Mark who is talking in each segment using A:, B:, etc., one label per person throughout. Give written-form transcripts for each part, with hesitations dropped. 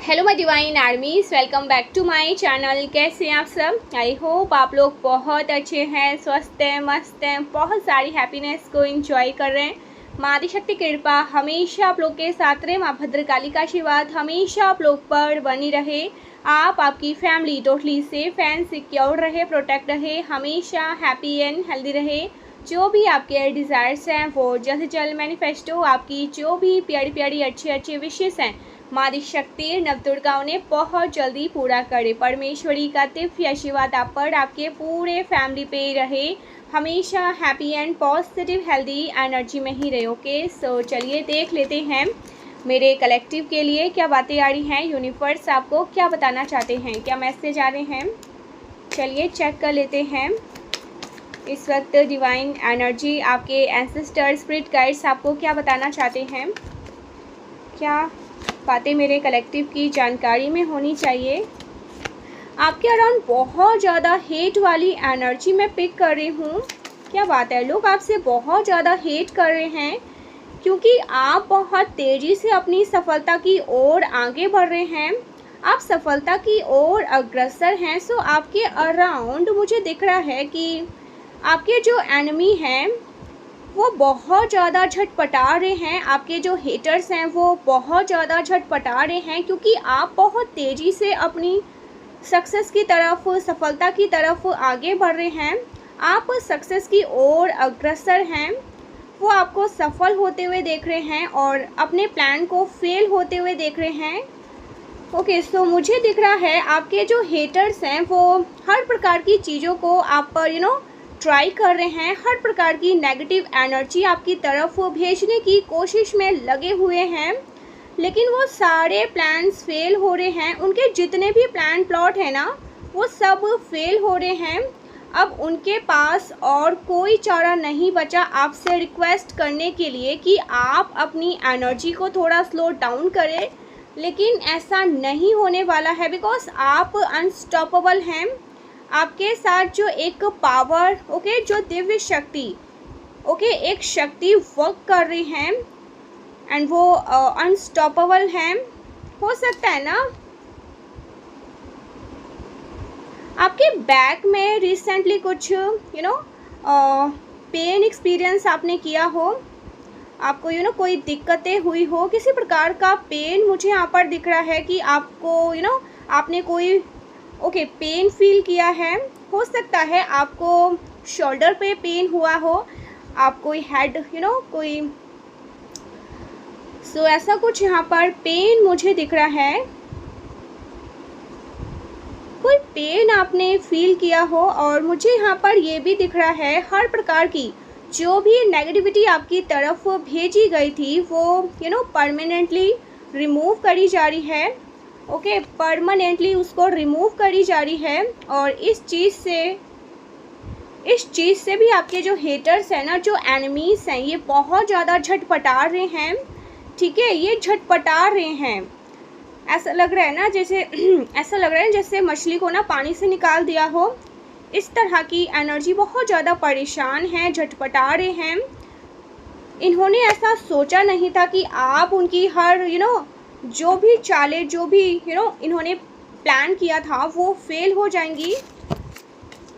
A: Hello my divine armies, welcome back to my channel. कैसे हैं आप सब? आई होप आप लोग बहुत अच्छे हैं, स्वस्थ हैं, मस्त हैं, बहुत सारी हैप्पीनेस को एंजॉय कर रहे हैं। माँ आदिशक्ति कृपा हमेशा आप लोग के साथ रहे। माँ भद्रकाली का आशीर्वाद हमेशा आप लोग पर बनी रहे। आप आपकी family totally safe and secure रहे, प्रोटेक्ट रहे, हमेशा हैप्पी एंड हेल्दी रहे। जो भी आपके डिज़ायर्स हैं वो जल्द से जल्द मैनिफेस्ट हो। आपकी जो भी प्यारी प्यारी अच्छे अच्छे विशेष हैं माँ आदिशक्ति नवदुर्गा ने बहुत जल्दी पूरा करे। परमेश्वरी का दिव्य आशीर्वाद आप पर, आपके पूरे फैमिली पे रहे, हमेशा happy and positive healthy energy में ही रहे। ओके, सो चलिए देख लेते हैं मेरे कलेक्टिव के लिए क्या बातें आ रही हैं। यूनिवर्स आपको क्या बताना चाहते हैं, क्या मैसेज आ रहे हैं, चलिए चेक कर लेते हैं। इस वक्त डिवाइन एनर्जी, आपके एंसेस्टर, स्पिरिट गाइड्स आपको क्या बताना चाहते हैं, क्या बातें मेरे कलेक्टिव की जानकारी में होनी चाहिए। आपके अराउंड बहुत ज़्यादा हेट वाली एनर्जी मैं पिक कर रही हूँ। क्या बात है, लोग आपसे बहुत ज़्यादा हेट कर रहे हैं क्योंकि आप बहुत तेज़ी से अपनी सफलता की ओर आगे बढ़ रहे हैं। आप सफलता की ओर अग्रसर हैं। सो आपके अराउंड मुझे दिख रहा है कि आपके जो एनिमी हैं वो बहुत ज़्यादा झटपटा रहे हैं। आपके जो हेटर्स हैं वो बहुत ज़्यादा झटपटा रहे हैं क्योंकि आप बहुत तेज़ी से अपनी सक्सेस की तरफ, सफलता की तरफ आगे बढ़ रहे हैं। आप सक्सेस की ओर अग्रसर हैं। वो आपको सफल होते हुए देख रहे हैं और अपने प्लान को फेल होते हुए देख रहे हैं। ओके, सो मुझे दिख रहा है आपके जो हेटर्स हैं वो हर प्रकार की चीज़ों को आप पर ट्राई कर रहे हैं। हर प्रकार की नेगेटिव एनर्जी आपकी तरफ भेजने की कोशिश में लगे हुए हैं, लेकिन वो सारे प्लान्स फेल हो रहे हैं। उनके जितने भी प्लान प्लॉट हैं ना, वो सब फेल हो रहे हैं। अब उनके पास और कोई चारा नहीं बचा आपसे रिक्वेस्ट करने के लिए कि आप अपनी एनर्जी को थोड़ा स्लो डाउन करें, लेकिन ऐसा नहीं होने वाला है बिकॉज आप अनस्टॉपेबल हैं। आपके साथ जो एक पावर, जो दिव्य शक्ति, एक शक्ति वर्क कर रही है एंड वो अनस्टॉपेबल है। हो सकता है ना आपके बैक में रिसेंटली कुछ पेन एक्सपीरियंस आपने किया हो, आपको कोई दिक्कतें हुई हो, किसी प्रकार का पेन मुझे यहाँ पर दिख रहा है कि आपको आपने कोई पेन फील किया है। हो सकता है आपको शोल्डर पे पेन हुआ हो, आप कोई हेड कोई ऐसा कुछ यहाँ पर पेन मुझे दिख रहा है। कोई पेन आपने फील किया हो और मुझे यहाँ पर ये भी दिख रहा है हर प्रकार की जो भी नेगेटिविटी आपकी तरफ भेजी गई थी वो परमानेंटली रिमूव करी जा रही है। परमानेंटली उसको रिमूव करी जा रही है। और इस चीज़ से भी आपके जो हेटर्स हैं ना, जो एनिमीज़ हैं, ये बहुत ज़्यादा झटपटा रहे हैं। ठीक है, ये झटपटा रहे हैं। ऐसा लग रहा है ना जैसे मछली को ना पानी से निकाल दिया हो। इस तरह की एनर्जी बहुत ज़्यादा परेशान है, झटपटा रहे हैं। इन्होंने ऐसा सोचा नहीं था कि आप उनकी हर जो भी चालें, जो भी इन्होंने प्लान किया था वो फेल हो जाएंगी।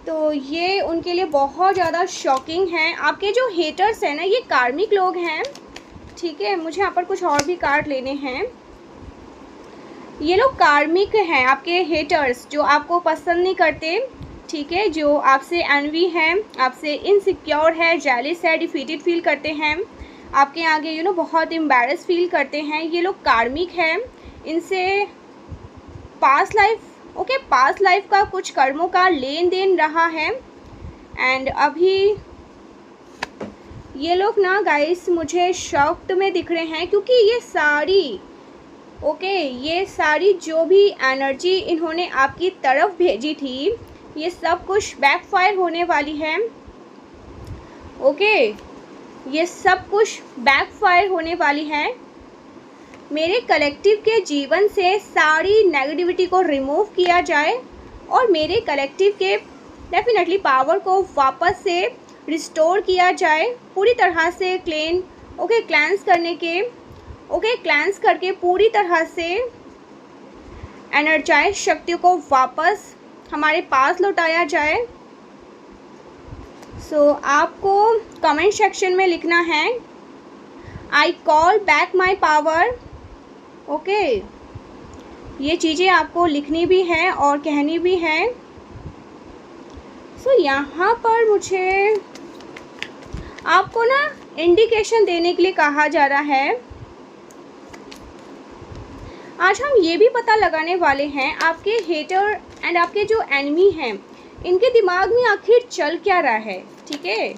A: तो ये उनके लिए बहुत ज़्यादा शॉकिंग है। आपके जो हेटर्स हैं ना, ये कार्मिक लोग हैं। ठीक है, मुझे यहाँ पर कुछ और भी कार्ड लेने हैं। ये लोग कार्मिक हैं, आपके हेटर्स जो आपको पसंद नहीं करते। ठीक है, जो आपसे एनवी है, आपसे इनसिक्योर है, जेलिस है, डिफीटेड फील करते हैं, आपके आगे बहुत एम्बैरस फील करते हैं। ये लोग कार्मिक हैं। इनसे पास्ट लाइफ का कुछ कर्मों का लेन देन रहा है। एंड अभी ये लोग ना गाइस मुझे शॉक्ड में दिख रहे हैं क्योंकि ये सारी जो भी एनर्जी इन्होंने आपकी तरफ भेजी थी, ये सब कुछ बैकफायर होने वाली है। ये सब कुछ बैकफायर होने वाली है। मेरे कलेक्टिव के जीवन से सारी नेगेटिविटी को रिमूव किया जाए और मेरे कलेक्टिव के डेफिनेटली पावर को वापस से रिस्टोर किया जाए, पूरी तरह से क्लेंस करके पूरी तरह से एनर्जाइज शक्ति को वापस हमारे पास लौटाया जाए। सो आपको कमेंट सेक्शन में लिखना है I call back my power. Okay, ये चीज़ें आपको लिखनी भी है और कहनी भी है। सो यहाँ पर मुझे आपको ना इंडिकेशन देने के लिए कहा जा रहा है। आज हम ये भी पता लगाने वाले हैं आपके हेटर एंड आपके जो एनिमी हैं इनके दिमाग में आखिर चल क्या रहा है। ठीक है,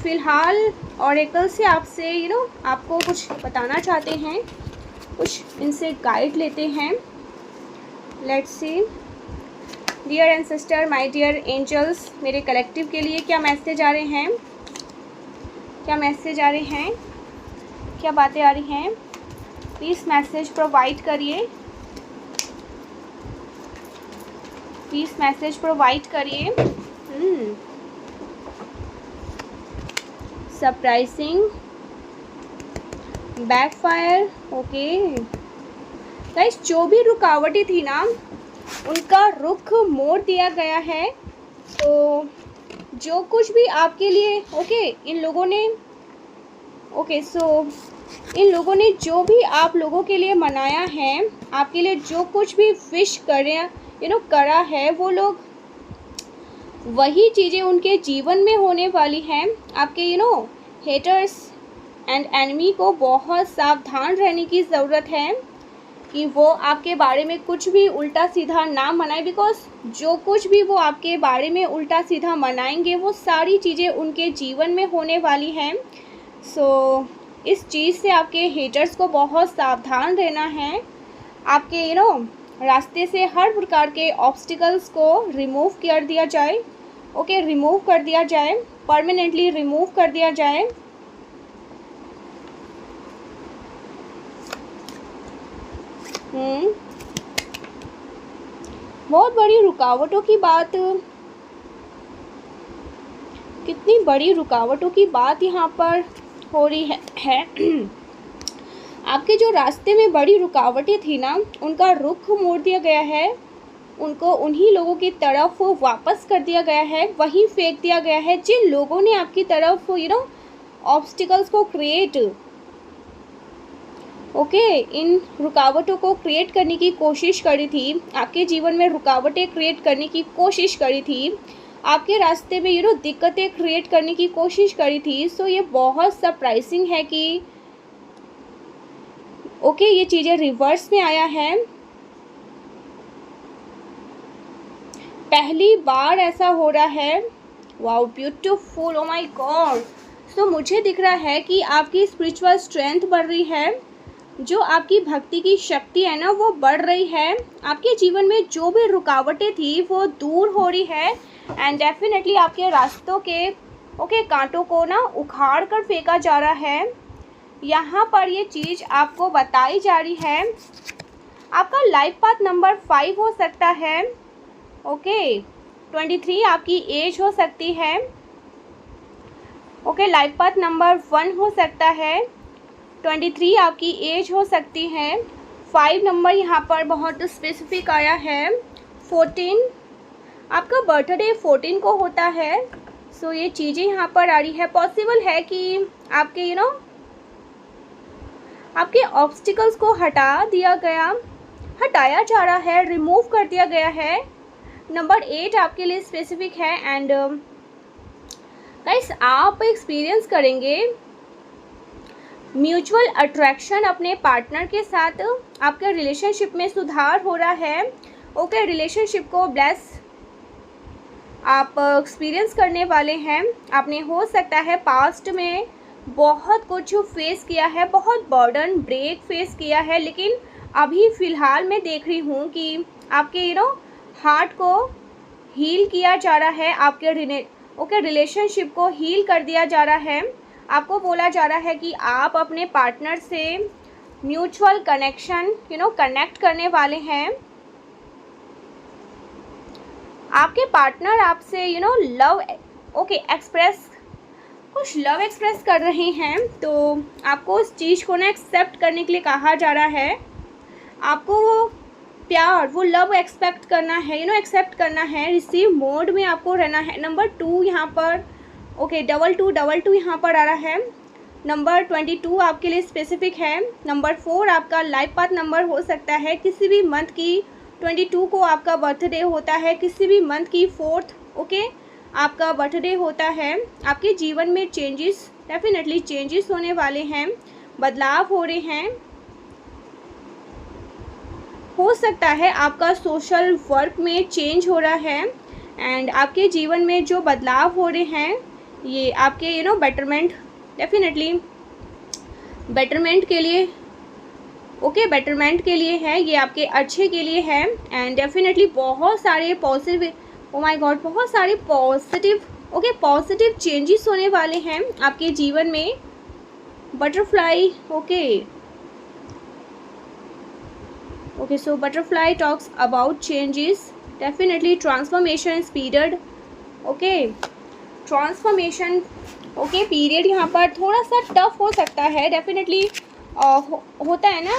A: फिलहाल ऑरेकल से आपसे आपको कुछ बताना चाहते हैं, कुछ इनसे गाइड लेते हैं। Let's see. Dear ancestor, my dear angels, मेरे कलेक्टिव के लिए क्या मैसेज आ रहे हैं, क्या मैसेज आ रहे हैं, क्या बातें आ रही हैं, प्लीज़ मैसेज प्रोवाइड करिए, प्लीज़ मैसेज प्रोवाइड करिए। Surprising, backfire. ओके गाइस, जो भी रुकावटें थी ना उनका रुख मोड़ दिया गया है। तो जो कुछ भी आपके लिए इन लोगों ने इन लोगों ने जो भी आप लोगों के लिए मनाया है, आपके लिए जो कुछ भी विश करा है, वो लोग वही चीज़ें उनके जीवन में होने वाली हैं। आपके हेटर्स एंड एनिमी को बहुत सावधान रहने की ज़रूरत है कि वो आपके बारे में कुछ भी उल्टा सीधा ना मनाए, बिकॉज जो कुछ भी वो आपके बारे में उल्टा सीधा मनाएंगे वो सारी चीज़ें उनके जीवन में होने वाली हैं। सो इस चीज़ से आपके हेटर्स को बहुत सावधान रहना है। आपके रास्ते से हर प्रकार के ऑब्स्टिकल्स को रिमूव कर दिया जाए। रिमूव कर दिया जाए, परमानेंटली रिमूव कर दिया जाए। बहुत बड़ी रुकावटों की बात, कितनी बड़ी रुकावटों की बात यहाँ पर हो रही है। आपके जो रास्ते में बड़ी रुकावटें थी ना उनका रुख मोड़ दिया गया है, उनको उन्हीं लोगों की तरफ वापस कर दिया गया है, वहीं फेंक दिया गया है जिन लोगों ने आपकी तरफ ऑब्स्टिकल्स को क्रिएट इन रुकावटों को क्रिएट करने की कोशिश करी थी, आपके जीवन में रुकावटें क्रिएट करने की कोशिश करी थी, आपके रास्ते में दिक्कतें क्रिएट करने की कोशिश करी थी। सो ये बहुत सरप्राइजिंग है कि ये चीज़ें रिवर्स में आया है। पहली बार ऐसा हो रहा है। Wow, beautiful, oh my God. So मुझे दिख रहा है कि आपकी स्पिरिचुअल स्ट्रेंथ बढ़ रही है, जो आपकी भक्ति की शक्ति है ना वो बढ़ रही है। आपके जीवन में जो भी रुकावटें थी वो दूर हो रही है एंड डेफिनेटली आपके रास्तों के कांटों को ना उखाड़ कर फेंका जा रहा है। यहाँ पर ये चीज़ आपको बताई जा रही है। आपका लाइफ पाथ नंबर 5 हो सकता है। 23 आपकी एज हो सकती है। लाइफ पाथ नंबर 1 हो सकता है। 23 आपकी एज हो सकती है। 5 नंबर यहाँ पर बहुत स्पेसिफिक आया है। 14 आपका बर्थडे 14 को होता है। सो ये चीज़ें यहाँ पर आ रही है। पॉसिबल है कि आपके आपके ऑब्स्टिकल्स को हटाया जा रहा है, रिमूव कर दिया गया है। नंबर 8 आपके लिए स्पेसिफिक है एंड गाइस आप एक्सपीरियंस करेंगे म्यूचुअल अट्रैक्शन अपने पार्टनर के साथ। आपके रिलेशनशिप में सुधार हो रहा है। रिलेशनशिप को ब्लेस आप एक्सपीरियंस करने वाले हैं। आपने हो सकता है पास्ट में बहुत कुछ फेस किया है, बहुत बर्डन ब्रेक फेस किया है, लेकिन अभी फ़िलहाल मैं देख रही हूँ कि आपके हार्ट को हील किया जा रहा है। आपके रिलेशनशिप को हील कर दिया जा रहा है। आपको बोला जा रहा है कि आप अपने पार्टनर से म्यूचुअल कनेक्शन कनेक्ट करने वाले हैं। आपके पार्टनर आपसे लव लव एक्सप्रेस कर रहे हैं, तो आपको उस चीज़ को ना एक्सेप्ट करने के लिए कहा जा रहा है। आपको वो प्यार, वो लव एक्सपेक्ट करना है, एक्सेप्ट करना है, रिसीव मोड में आपको रहना है। नंबर 2 यहाँ पर, ओके, 22 यहाँ पर आ रहा है। नंबर 22 आपके लिए स्पेसिफिक है। नंबर 4 आपका लाइफ पाथ नंबर हो सकता है। किसी भी मंथ की 22 को आपका बर्थडे होता है, किसी भी मंथ की 4th, ओके, आपका बर्थडे होता है। आपके जीवन में चेंजेस, डेफिनेटली चेंजेस होने वाले हैं, बदलाव हो रहे हैं। हो सकता है आपका सोशल वर्क में चेंज हो रहा है एंड आपके जीवन में जो बदलाव हो रहे हैं ये आपके बेटरमेंट, डेफिनेटली बेटरमेंट के लिए, ओके, बेटरमेंट के लिए है, ये आपके अच्छे के लिए है। एंड डेफिनेटली बहुत सारे पॉजिटिव, ओ माय गॉड, बहुत सारे पॉजिटिव, ओके, पॉजिटिव चेंजेस होने वाले हैं आपके जीवन में। Butterfly, okay, so butterfly talks about changes, definitely transformation is period, okay, transformation, okay, period यहाँ पर थोड़ा सा टफ हो सकता है, डेफिनेटली होता है ना।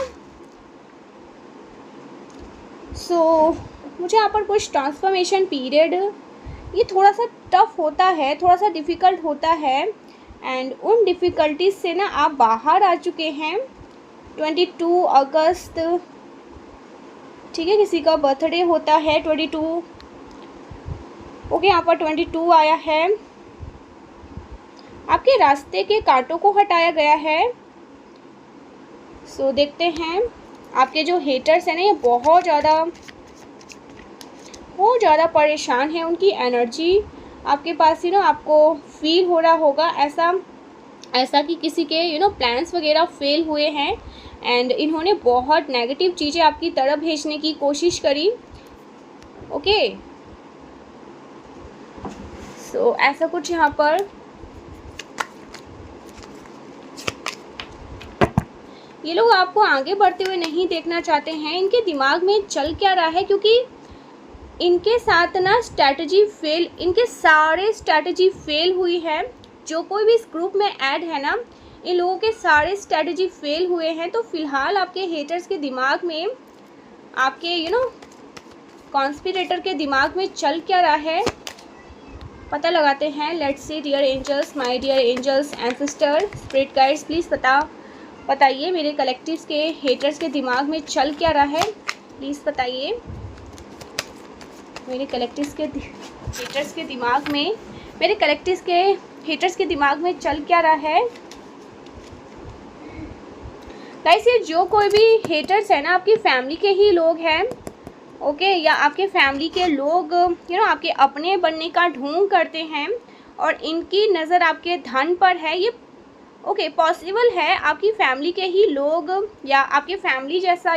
A: सो मुझे यहाँ पर कुछ ट्रांसफॉर्मेशन पीरियड, ये थोड़ा सा टफ होता है, थोड़ा सा डिफ़िकल्ट होता है एंड उन डिफ़िकल्टीज से ना आप बाहर आ चुके हैं। 22 अगस्त, ठीक है, किसी का बर्थडे होता है 22, ओके, यहाँ पर 22 आया है। आपके रास्ते के कांटों को हटाया गया है। सो देखते हैं, आपके जो हेटर्स हैं ना, ये बहुत ज़्यादा परेशान हैं, उनकी एनर्जी आपके पास आपको फील हो रहा होगा ऐसा कि किसी के प्लान्स वगैरह फेल हुए हैं एंड इन्होंने बहुत नेगेटिव चीज़ें आपकी तरफ भेजने की कोशिश करी, ओके। सो ऐसा कुछ यहाँ पर ये लोग आपको आगे बढ़ते हुए नहीं देखना चाहते हैं। इनके दिमाग में चल क्या रहा है, क्योंकि इनके साथ ना स्ट्रैटेजी फेल, इनके सारे स्ट्रैटेजी फेल हुई है। जो कोई भी इस ग्रुप में ऐड है ना, इन लोगों के सारे स्ट्रैटेजी फेल हुए हैं। तो फिलहाल आपके हेटर्स के दिमाग में, आपके कॉन्स्पिरेटर के दिमाग में चल क्या रहा है, पता लगाते हैं। Let's see dear angels, my dear angels, ancestor, spirit guides, please बताइए मेरे कलेक्टिव्स के हेटर्स के दिमाग में चल क्या रहा है, प्लीज़ बताइए मेरे कलेक्टिव्स के हेटर्स के दिमाग में, मेरे कलेक्टिव्स के हेटर्स के दिमाग में चल क्या रहा है। गाइस, ये जो कोई भी हेटर्स है ना, आपकी फैमिली के ही लोग हैं, ओके, या आपके फैमिली के लोग आपके अपने बनने का ढोंग करते हैं और इनकी नज़र आपके धन पर है। ये ओके, पॉसिबल है आपकी फैमिली के ही लोग या आपके फैमिली जैसा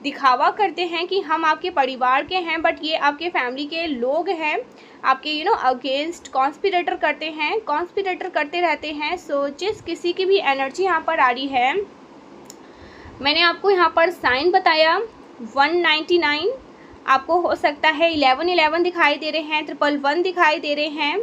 A: दिखावा करते हैं कि हम आपके परिवार के हैं, बट ये आपके फैमिली के लोग हैं, आपके अगेंस्ट कॉन्स्पिरेटर करते रहते हैं। सो जिस किसी की भी एनर्जी यहाँ पर आ रही है, मैंने आपको यहाँ पर साइन बताया 199, आपको हो सकता है 1111 दिखाई दे रहे हैं, 111 दिखाई दे रहे हैं,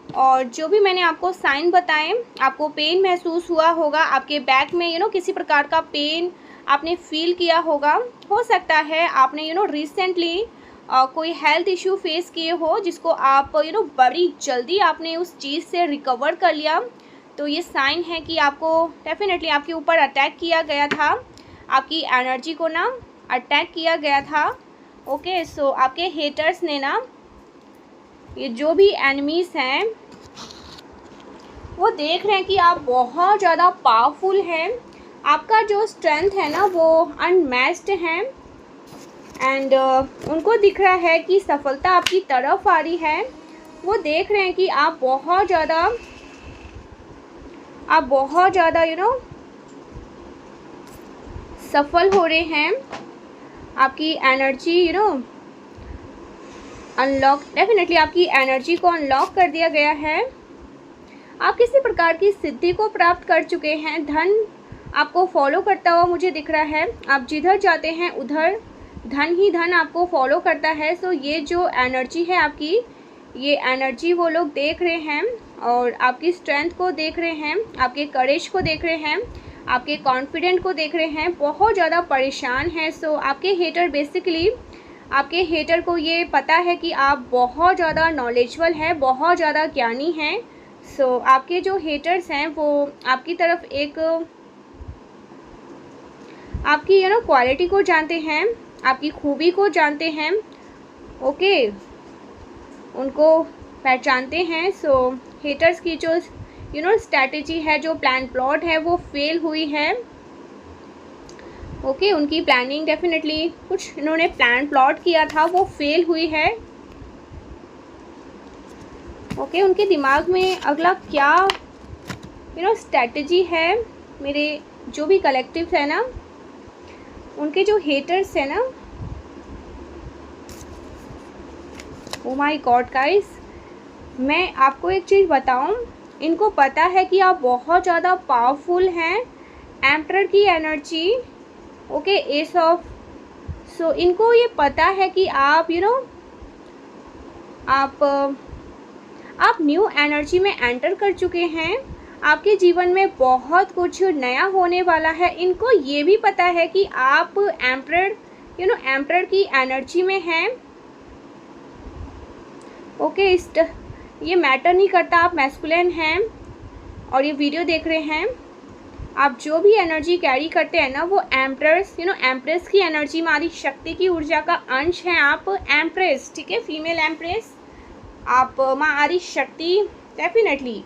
A: और जो भी मैंने आपको साइन बताए, आपको पेन महसूस हुआ होगा आपके बैक में, किसी प्रकार का पेन आपने फील किया होगा। हो सकता है आपने रिसेंटली कोई हेल्थ इश्यू फेस किए हो, जिसको आप बड़ी जल्दी आपने उस चीज़ से रिकवर कर लिया। तो ये साइन है कि आपको डेफिनेटली आपके ऊपर अटैक किया गया था, आपकी एनर्जी को ना अटैक किया गया था, ओके। सो आपके हेटर्स ने ना, ये जो भी एनिमीज़ हैं, वो देख रहे हैं कि आप बहुत ज़्यादा पावरफुल हैं, आपका जो स्ट्रेंथ है ना वो अनमैच्ड है एंड उनको दिख रहा है कि सफलता आपकी तरफ आ रही है। वो देख रहे हैं कि आप बहुत ज़्यादा सफल हो रहे हैं, आपकी एनर्जी अनलॉक, डेफिनेटली आपकी एनर्जी को अनलॉक कर दिया गया है। आप किसी प्रकार की सिद्धि को प्राप्त कर चुके हैं, धन आपको फॉलो करता हुआ मुझे दिख रहा है, आप जिधर जाते हैं उधर धन ही धन आपको फॉलो करता है। सो ये जो एनर्जी है आपकी, ये एनर्जी वो लोग देख रहे हैं और आपकी स्ट्रेंथ को देख रहे हैं, आपके करेज को देख रहे हैं, आपके कॉन्फिडेंट को देख रहे हैं, बहुत ज़्यादा परेशान हैं। सो आपके हेटर बेसिकली, आपके हेटर को ये पता है कि आप बहुत ज़्यादा नॉलेजबल हैं, बहुत ज़्यादा ज्ञानी हैं। सो आपके जो हेटर्स हैं वो आपकी तरफ एक आपकी क्वालिटी को जानते हैं, आपकी खूबी को जानते हैं, ओके, उनको पहचानते हैं। सो हेटर्स की जो स्ट्रैटेजी है, जो प्लान प्लॉट है, वो फेल हुई है। ओके, उनकी प्लानिंग डेफिनेटली कुछ इन्होंने प्लान प्लॉट किया था वो फेल हुई है। ओके, उनके दिमाग में अगला क्या स्ट्रैटेजी है, मेरे जो भी कलेक्टिव है ना, उनके जो हेटर्स है ना, ओ माय गॉड गाइस, मैं आपको एक चीज़ बताऊं, इनको पता है कि आप बहुत ज़्यादा पावरफुल हैं। एम्परर की एनर्जी, ओके, एस ऑफ, सो इनको ये पता है कि आप आप न्यू एनर्जी में एंटर कर चुके हैं। आपके जीवन में बहुत कुछ नया होने वाला है। इनको ये भी पता है कि आप एम्परर एम्परर की एनर्जी में हैं। ओके, ये मैटर नहीं करता आप मैस्कुलिन हैं और ये वीडियो देख रहे हैं, आप जो भी एनर्जी कैरी करते हैं ना, वो एम्प्रेस एम्प्रेस की एनर्जी, हमारी शक्ति की ऊर्जा का अंश है आप एम्प्रेस, ठीक है, फीमेल एम्प्रेस, आप हमारी शक्ति डेफिनेटली।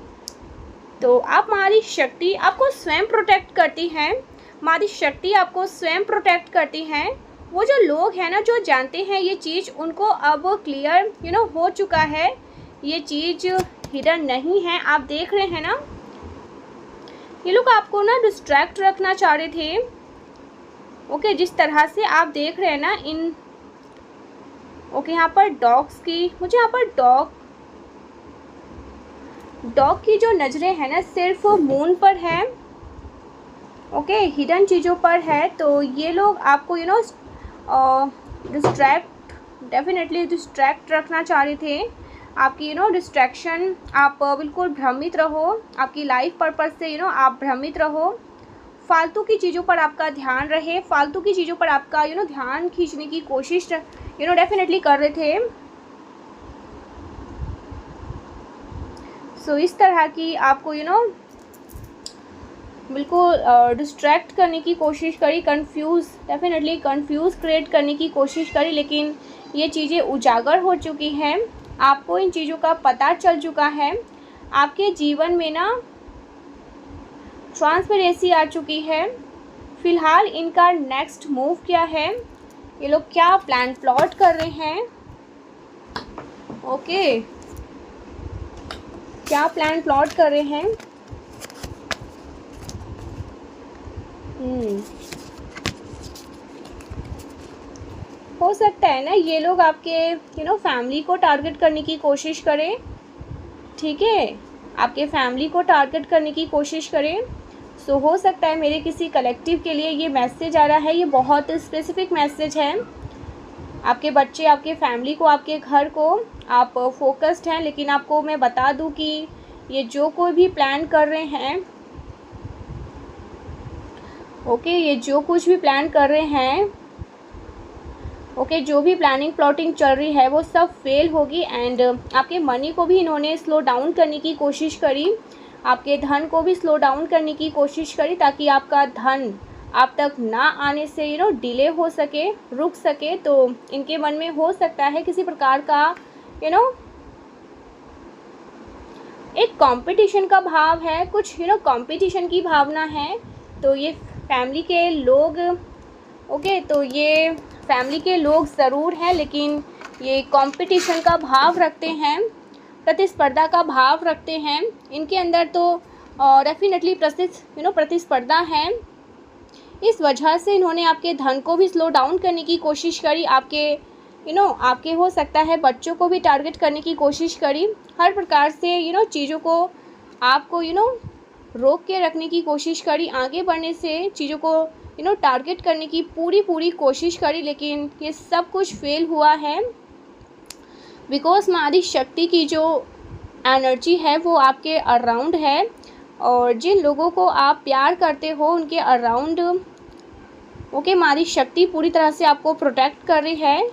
A: तो आप हमारी शक्ति आपको स्वयं प्रोटेक्ट करती हैं, हमारी शक्ति आपको स्वयं प्रोटेक्ट करती हैं। वो जो लोग हैं ना, जो जानते हैं ये चीज़, उनको अब क्लियर हो चुका है, ये चीज़ हिडन नहीं है। आप देख रहे हैं ना, ये लोग आपको ना डिस्ट्रैक्ट रखना चाह रहे थे। ओके, जिस तरह से आप देख रहे हैं ना इन, ओके, यहाँ पर डॉग्स की, मुझे यहाँ पर डॉग की जो नज़रें हैं ना सिर्फ मून पर है, ओके, हिडन चीज़ों पर है। तो ये लोग आपको डेफिनेटली डिस्ट्रैक्ट रखना चाह रहे थे, आपकी डिस्ट्रैक्शन, आप बिल्कुल भ्रमित रहो, आपकी लाइफ पर्पस से आप भ्रमित रहो, फालतू की चीज़ों पर आपका ध्यान रहे, फालतू की चीज़ों पर आपका ध्यान खींचने की कोशिश डेफिनेटली कर रहे थे। सो इस तरह की आपको बिल्कुल डिस्ट्रैक्ट करने की कोशिश करी, डेफिनेटली कंफ्यूज क्रिएट करने की कोशिश करी, लेकिन ये चीज़ें उजागर हो चुकी हैं, आपको इन चीज़ों का पता चल चुका है। आपके जीवन में ना ट्रांसपेरेंसी आ चुकी है। फ़िलहाल इनका नेक्स्ट मूव क्या है, ये लोग क्या प्लान प्लॉट कर रहे हैं, ओके, क्या प्लान प्लॉट कर रहे हैं। हो सकता है ना ये लोग आपके फैमिली को टारगेट करने की कोशिश करें, ठीक है, आपके फैमिली को टारगेट करने की कोशिश करें। सो हो सकता है मेरे किसी कलेक्टिव के लिए ये मैसेज आ रहा है, ये बहुत स्पेसिफिक मैसेज है। आपके बच्चे, आपके फैमिली को, आपके घर को आप फोकस्ड हैं, लेकिन आपको मैं बता दूं कि ये जो कोई भी प्लान कर रहे हैं, ओके, ये जो कुछ भी प्लान कर रहे हैं, ओके, जो भी प्लानिंग प्लॉटिंग चल रही है वो सब फेल होगी। एंड आपके मनी को भी इन्होंने स्लो डाउन करने की कोशिश करी, आपके धन को भी स्लो डाउन करने की कोशिश करी, ताकि आपका धन आप तक ना आने से डिले हो सके, रुक सके। तो इनके मन में हो सकता है किसी प्रकार का एक कंपटीशन का भाव है, कुछ कंपटीशन की भावना है। तो ये फैमिली के लोग, ओके, तो ये फैमिली के लोग ज़रूर हैं, लेकिन ये कंपटीशन का भाव रखते हैं, प्रतिस्पर्धा का भाव रखते हैं। इनके अंदर तो डेफिनेटली प्रतिस्पर्धा है। इस वजह से इन्होंने आपके धन को भी स्लो डाउन करने की कोशिश करी, आपके आपके हो सकता है बच्चों को भी टारगेट करने की कोशिश करी, हर प्रकार से चीज़ों को आपको रोक के रखने की कोशिश करी, आगे बढ़ने से चीज़ों को टारगेट करने की पूरी कोशिश करी, लेकिन ये सब कुछ फेल हुआ है। बिकॉज हमारी शक्ति की जो एनर्जी है वो आपके अराउंड है, और जिन लोगों को आप प्यार करते हो उनके अराउंड ओके मारी शक्ति पूरी तरह से आपको प्रोटेक्ट कर रही है।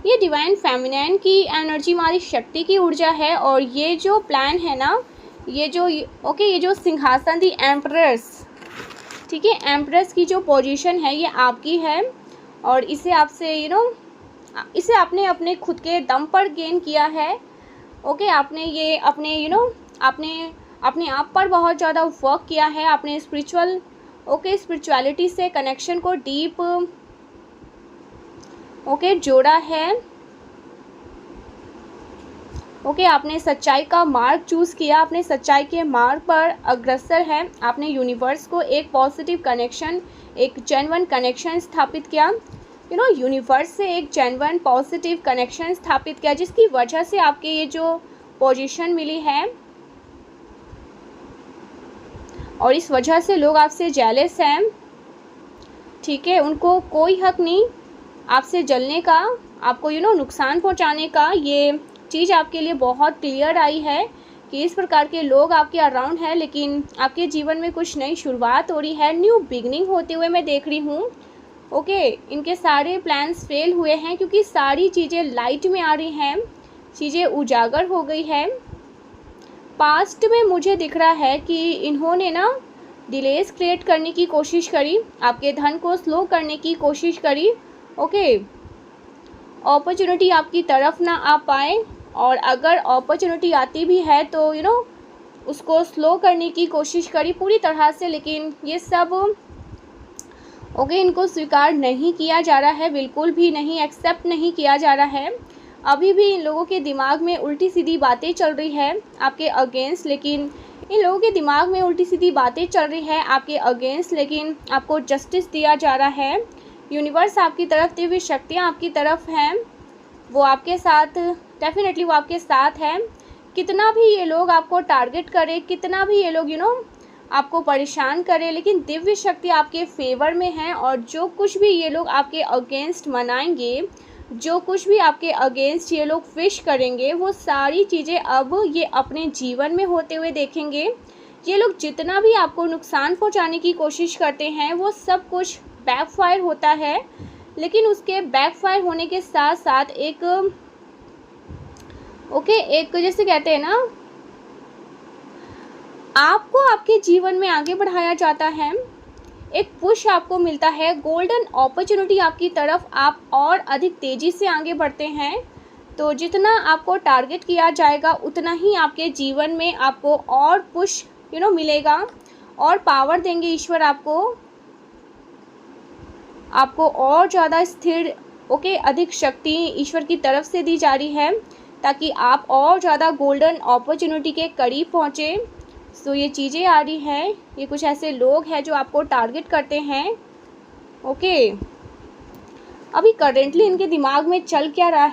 A: ये डिवाइन फेमिनिन की एनर्जी मारी शक्ति की ऊर्जा है। और ये जो प्लान है ना, ये जो सिंहासन दी एम्प्रेस, ठीक है, एम्प्रेस की जो पोजीशन है ये आपकी है और इसे आपसे इसे आपने अपने खुद के दम पर गेन किया है। ओके, आपने ये अपने आपने अपने आप पर बहुत ज़्यादा वर्क किया है। आपने स्पिरिचुअलिटी से कनेक्शन को डीप जोड़ा है। आपने सच्चाई का मार्ग चूज़ किया, अपने सच्चाई के मार्ग पर अग्रसर है। आपने यूनिवर्स को एक पॉजिटिव कनेक्शन, एक जेन्युइन कनेक्शन स्थापित किया। यूनिवर्स से एक जेन्युइन पॉजिटिव कनेक्शन स्थापित किया, जिसकी वजह से आपके ये जो पोजीशन मिली है और इस वजह से लोग आपसे जेलस हैं, ठीक है। उनको कोई हक नहीं आपसे जलने का, आपको नुकसान पहुंचाने का। ये चीज़ आपके लिए बहुत क्लियर आई है कि इस प्रकार के लोग आपके अराउंड हैं, लेकिन आपके जीवन में कुछ नई शुरुआत हो रही है, न्यू बिगनिंग होते हुए मैं देख रही हूँ। इनके सारे प्लान्स फेल हुए हैं क्योंकि सारी चीज़ें लाइट में आ रही हैं, चीज़ें उजागर हो गई है। पास्ट में मुझे दिख रहा है कि इन्होंने ना डिलेस क्रिएट करने की कोशिश करी, आपके धन को स्लो करने की कोशिश करी। अपॉर्चुनिटी आपकी तरफ ना आ पाए, और अगर अपॉर्चुनिटी आती भी है तो उसको स्लो करने की कोशिश करी पूरी तरह से, लेकिन ये सब इनको स्वीकार नहीं किया जा रहा है, बिल्कुल भी नहीं, एक्सेप्ट नहीं किया जा रहा है। अभी भी इन लोगों के दिमाग में उल्टी सीधी बातें चल रही है आपके अगेंस्ट, लेकिन इन लोगों के दिमाग में उल्टी सीधी बातें चल रही है आपके अगेंस्ट, लेकिन आपको जस्टिस दिया जा रहा है। यूनिवर्स आपकी तरफ, दिव्य शक्तियाँ आपकी तरफ हैं, वो आपके साथ, डेफिनेटली वो आपके साथ है। कितना भी ये लोग आपको टारगेट करे, कितना भी ये लोग आपको परेशान करे, लेकिन दिव्य शक्ति आपके फेवर में है। और जो कुछ भी ये लोग आपके अगेंस्ट मनाएंगे, जो कुछ भी आपके अगेंस्ट ये लोग फिश करेंगे, वो सारी चीज़ें अब ये अपने जीवन में होते हुए देखेंगे। ये लोग जितना भी आपको नुकसान पहुंचाने की कोशिश करते हैं वो सब कुछ बैकफायर होता है, लेकिन उसके बैकफायर होने के साथ साथ एक जैसे कहते हैं ना, आपको आपके जीवन में आगे बढ़ाया जाता है, एक पुश आपको मिलता है, गोल्डन अपॉर्चुनिटी आपकी तरफ, आप और अधिक तेज़ी से आगे बढ़ते हैं। तो जितना आपको टारगेट किया जाएगा उतना ही आपके जीवन में आपको और पुश मिलेगा, और पावर देंगे ईश्वर आपको और ज़्यादा स्थिर अधिक शक्ति ईश्वर की तरफ से दी जा रही है, ताकि आप और ज़्यादा गोल्डन अपॉर्चुनिटी के करीब पहुँचे। सो ये चीज़ें आ रही हैं, ये कुछ ऐसे लोग हैं जो आपको टारगेट करते हैं। अभी करेंटली इनके दिमाग में चल क्या रहा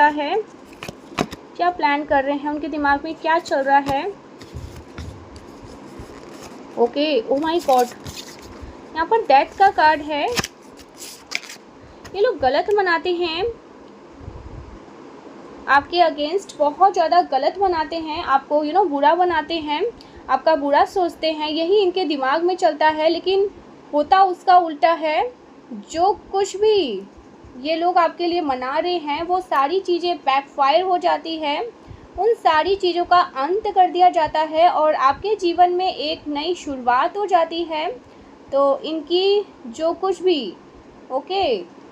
A: है, क्या प्लान कर रहे हैं, उनके दिमाग में क्या चल रहा है। ओ माय गॉड, यहाँ पर डेथ का कार्ड है। ये लोग गलत मनाते हैं आपके अगेंस्ट, बहुत ज़्यादा गलत बनाते हैं आपको, बुरा बनाते हैं, आपका बुरा सोचते हैं, यही इनके दिमाग में चलता है, लेकिन होता उसका उल्टा है। जो कुछ भी ये लोग आपके लिए मना रहे हैं वो सारी चीज़ें बैकफायर हो जाती है, उन सारी चीज़ों का अंत कर दिया जाता है और आपके जीवन में एक नई शुरुआत हो जाती है। तो इनकी जो कुछ भी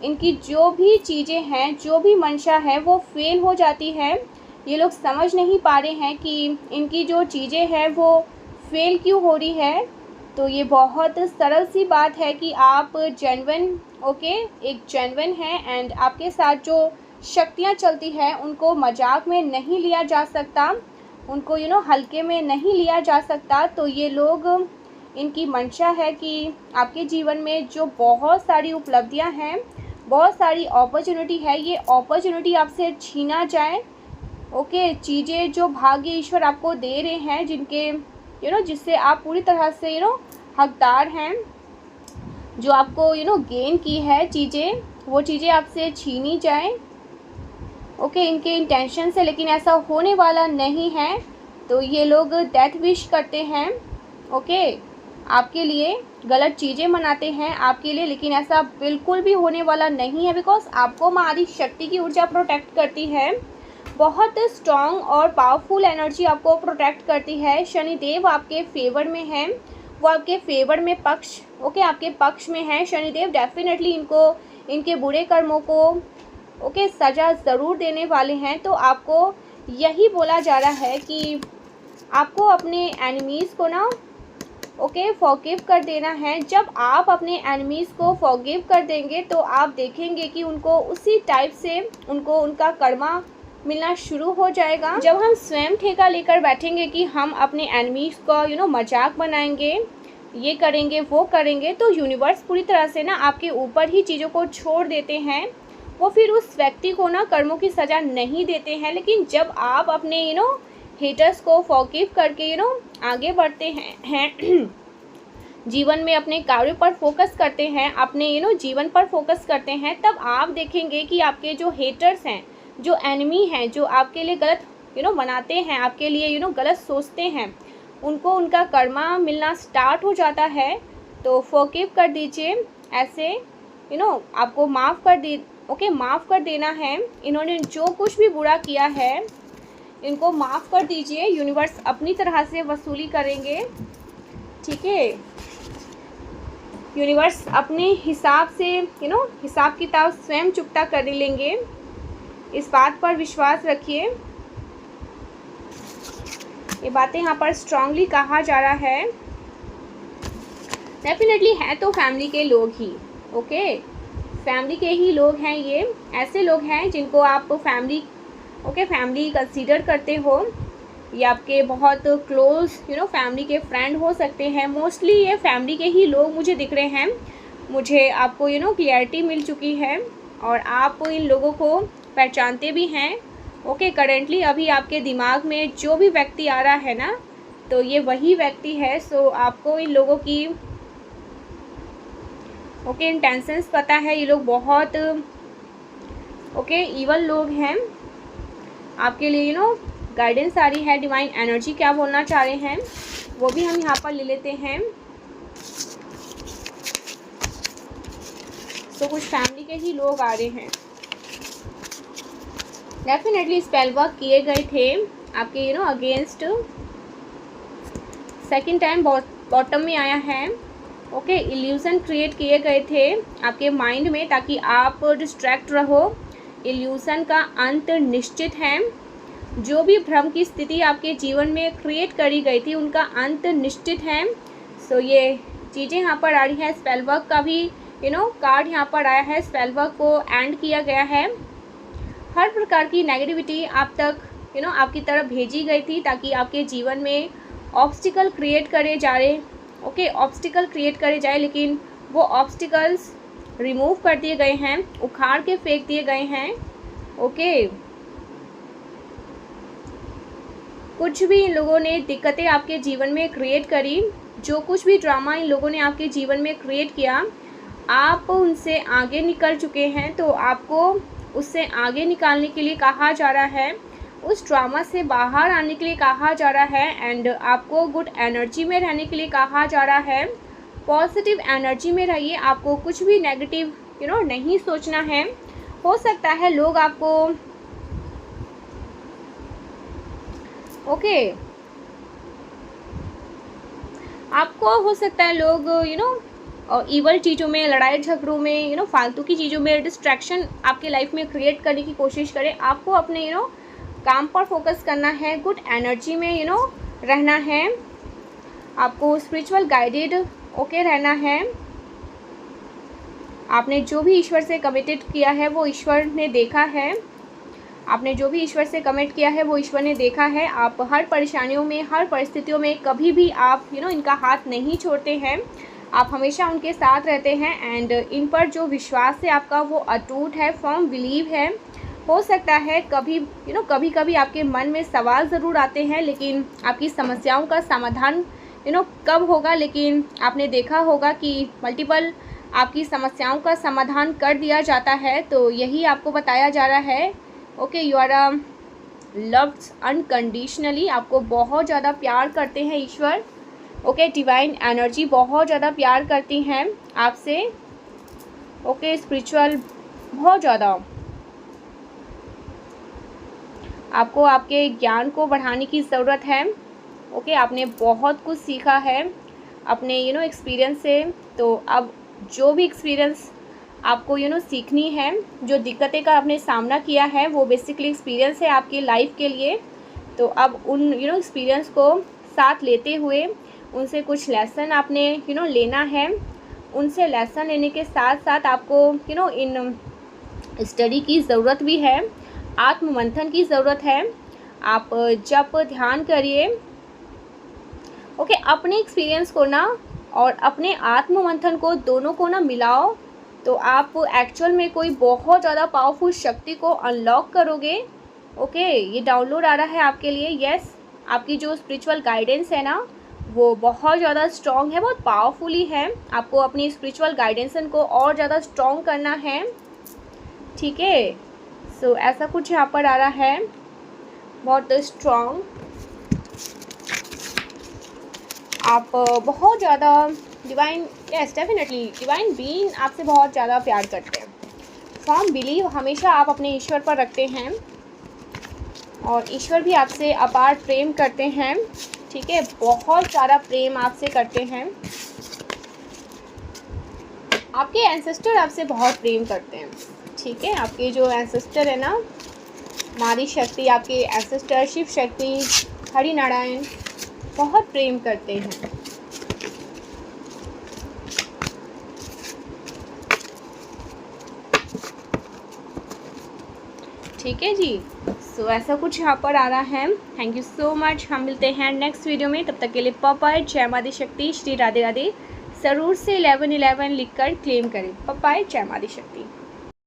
A: इनकी जो भी चीज़ें हैं, जो भी मंशा है, वो फेल हो जाती है। ये लोग समझ नहीं पा रहे हैं कि इनकी जो चीज़ें हैं वो फेल क्यों हो रही है। तो ये बहुत सरल सी बात है कि आप जेन्युइन एक जेन्युइन है, एंड आपके साथ जो शक्तियाँ चलती हैं उनको मजाक में नहीं लिया जा सकता, उनको हल्के में नहीं लिया जा सकता। तो ये लोग, इनकी मंशा है कि आपके जीवन में जो बहुत सारी उपलब्धियां हैं, बहुत सारी अपॉर्चुनिटी है, ये अपॉर्चुनिटी आपसे छीना जाए। चीज़ें जो भाग्य ईश्वर आपको दे रहे हैं, जिनके जिससे आप पूरी तरह से हकदार हैं, जो आपको गेन की है चीज़ें, वो चीज़ें आपसे छीनी जाए। ओके, इनके इंटेंशन से, लेकिन ऐसा होने वाला नहीं है। तो ये लोग डेथ विश करते हैं, ओके, आपके लिए गलत चीज़ें मनाते हैं आपके लिए, लेकिन ऐसा बिल्कुल भी होने वाला नहीं है, बिकॉज आपको माँ आदि शक्ति की ऊर्जा प्रोटेक्ट करती है। बहुत स्ट्रॉन्ग और पावरफुल एनर्जी आपको प्रोटेक्ट करती है। शनिदेव आपके फेवर में हैं, वो आपके फेवर में पक्ष, ओके, आपके पक्ष में है शनिदेव। डेफिनेटली इनको, इनके बुरे कर्मों को, ओके, सज़ा ज़रूर देने वाले हैं। तो आपको यही बोला जा रहा है कि आपको अपने एनिमीज़ को ना, ओके, फॉरगिव कर देना है। जब आप अपने एनिमीज़ को फॉरगिव कर देंगे तो आप देखेंगे कि उनको उसी टाइप से उनको उनका कर्मा मिलना शुरू हो जाएगा। जब हम स्वयं ठेका लेकर बैठेंगे कि हम अपने एनिमीज़ को मजाक बनाएंगे, ये करेंगे वो करेंगे, तो यूनिवर्स पूरी तरह से ना आपके ऊपर ही चीज़ों को छोड़ देते हैं। वो फिर उस व्यक्ति को ना कर्मों की सज़ा नहीं देते हैं। लेकिन जब आप अपने हेटर्स को फॉरगिव करके आगे बढ़ते हैं जीवन में अपने कार्यों पर फोकस करते हैं, अपने जीवन पर फोकस करते हैं, तब आप देखेंगे कि आपके जो हेटर्स हैं, जो एनिमी हैं, जो आपके लिए गलत बनाते हैं, आपके लिए गलत सोचते हैं, उनको उनका कर्मा मिलना स्टार्ट हो जाता है। तो फॉरगिव कर दीजिए, ऐसे आपको माफ़ कर दी, ओके, माफ़ कर देना है। इन्होंने जो कुछ भी बुरा किया है इनको माफ़ कर दीजिए, यूनिवर्स अपनी तरह से वसूली करेंगे, ठीक है। यूनिवर्स अपने हिसाब से हिसाब किताब स्वयं चुकता कर लेंगे, इस बात पर विश्वास रखिए। ये बातें यहाँ पर स्ट्रांगली कहा जा रहा है। डेफिनेटली है तो फैमिली के लोग ही, ओके, फैमिली के ही लोग हैं। ये ऐसे लोग हैं जिनको आप फैमिली, ओके, फैमिली कंसीडर करते हो। ये आपके बहुत क्लोज फैमिली के फ्रेंड हो सकते हैं। मोस्टली ये फैमिली के ही लोग मुझे दिख रहे हैं। मुझे आपको क्लियरिटी मिल चुकी है और आप इन लोगों को पहचानते भी हैं, ओके। करेंटली अभी आपके दिमाग में जो भी व्यक्ति आ रहा है ना, तो ये वही व्यक्ति है। सो आपको इन लोगों की, ओके, इंटेंशंस पता है। ये लोग बहुत, ओके, ईवल लोग हैं। आपके लिए गाइडेंस आ रही है, डिवाइन एनर्जी क्या बोलना चाह रहे हैं वो भी हम यहाँ पर ले लेते हैं। तो कुछ फैमिली के ही लोग आ रहे हैं। डेफिनेटली स्पेल वर्क किए गए थे आपके अगेंस्ट। सेकंड टाइम बॉटम में आया है, ओके। इल्यूज़न क्रिएट किए गए थे आपके माइंड में ताकि आप डिस्ट्रैक्ट रहो। इल्यूज़न का अंत निश्चित है। जो भी भ्रम की स्थिति आपके जीवन में क्रिएट करी गई थी उनका अंत निश्चित है। सो ये चीज़ें यहाँ पर आ रही है। स्पेल वर्क का भी कार्ड यहाँ पर आया है। स्पेल वर्क को एंड किया गया है। हर प्रकार की नेगेटिविटी आप तक आपकी तरफ भेजी गई थी ताकि आपके जीवन में ऑब्स्टिकल क्रिएट करे जा रहे, ओके, ऑब्स्टिकल क्रिएट करे जाए, लेकिन वो ऑब्स्टिकल्स रिमूव कर दिए गए हैं, उखाड़ के फेंक दिए गए हैं, ओके। कुछ भी इन लोगों ने दिक्कतें आपके जीवन में क्रिएट करी, जो कुछ भी ड्रामा इन लोगों ने आपके जीवन में क्रिएट किया, आप उनसे आगे निकल चुके हैं। तो आपको उससे आगे निकालने के लिए कहा जा रहा है, उस ड्रामा से बाहर आने के लिए कहा जा रहा है, एंड आपको गुड एनर्जी में रहने के लिए कहा जा रहा है। पॉजिटिव एनर्जी में रहिए, आपको कुछ भी नेगेटिव नहीं सोचना है। हो सकता है लोग आपको, ओके, आपको हो सकता है लोग ईवल चीज़ों में, लड़ाई झगड़ों में, फालतू की चीज़ों में डिस्ट्रैक्शन आपके लाइफ में क्रिएट करने की कोशिश करें। आपको अपने काम पर फोकस करना है, गुड एनर्जी में रहना है, आपको स्पिरिचुअल गाइडेड, ओके, रहना है। आपने जो भी ईश्वर से कमिटेड किया है वो ईश्वर ने देखा है। आपने जो भी ईश्वर से कमिट किया है वो ईश्वर ने देखा है। आप हर परेशानियों में, हर परिस्थितियों में कभी भी आप इनका हाथ नहीं छोड़ते हैं। आप हमेशा उनके साथ रहते हैं एंड इन पर जो विश्वास है आपका वो अटूट है, फर्म बिलीव है। हो सकता है कभी कभी कभी आपके मन में सवाल ज़रूर आते हैं, लेकिन आपकी समस्याओं का समाधान कब होगा, लेकिन आपने देखा होगा कि मल्टीपल आपकी समस्याओं का समाधान कर दिया जाता है। तो यही आपको बताया जा रहा है okay, you are loved unconditionally, आपको बहुत ज़्यादा प्यार करते हैं ईश्वर। ओके, डिवाइन एनर्जी बहुत ज़्यादा प्यार करती हैं आपसे। ओके, स्पिरिचुअल बहुत ज़्यादा आपको आपके ज्ञान को बढ़ाने की ज़रूरत है। ओके, आपने बहुत कुछ सीखा है अपने एक्सपीरियंस से। तो अब जो भी एक्सपीरियंस आपको सीखनी है, जो दिक्कतें का आपने सामना किया है, वो बेसिकली एक्सपीरियंस है आपकी लाइफ के लिए। तो अब उन एक्सपीरियंस को साथ लेते हुए उनसे कुछ लेसन आपने लेना है। उनसे लेसन लेने के साथ साथ आपको इन स्टडी की ज़रूरत भी है, आत्म मंथन की ज़रूरत है। आप जब ध्यान करिए, ओके, अपने एक्सपीरियंस को ना और अपने आत्म मंथन को दोनों को ना मिलाओ, तो आप एक्चुअल में कोई बहुत ज़्यादा पावरफुल शक्ति को अनलॉक करोगे। ओके, ये डाउनलोड आ रहा है आपके लिए। यस, आपकी जो स्पिरिचुअल गाइडेंस है ना, वो बहुत ज़्यादा स्ट्रॉन्ग है, बहुत पावरफुली है। आपको अपनी स्पिरिचुअल गाइडेंस को और ज़्यादा स्ट्रॉन्ग करना है। ठीक है, सो ऐसा कुछ यहाँ पर आ रहा है, बहुत स्ट्रॉन्ग। आप बहुत ज़्यादा divine, yes definitely divine being आपसे बहुत ज़्यादा प्यार करते हैं। फर्म बिलीव हमेशा आप अपने ईश्वर पर रखते हैं और ईश्वर भी आपसे अपार प्रेम करते हैं। ठीक है, बहुत सारा प्रेम आपसे करते हैं। आपके एंसेस्टर आपसे बहुत प्रेम करते हैं। ठीक है, आपके जो एंसेस्टर है ना, मादी शक्ति, आपके एंसेस्टर शिव शक्ति, हरि नारायण बहुत प्रेम करते हैं। ठीक है जी, सो ऐसा कुछ यहाँ पर आ रहा है। Thank you so much. हम मिलते हैं नेक्स्ट वीडियो में, तब तक के लिए बाय। जय मादी शक्ति, श्री राधे राधे। ज़रूर से 1111 लिखकर क्लेम करें। बाय, जय मादी शक्ति।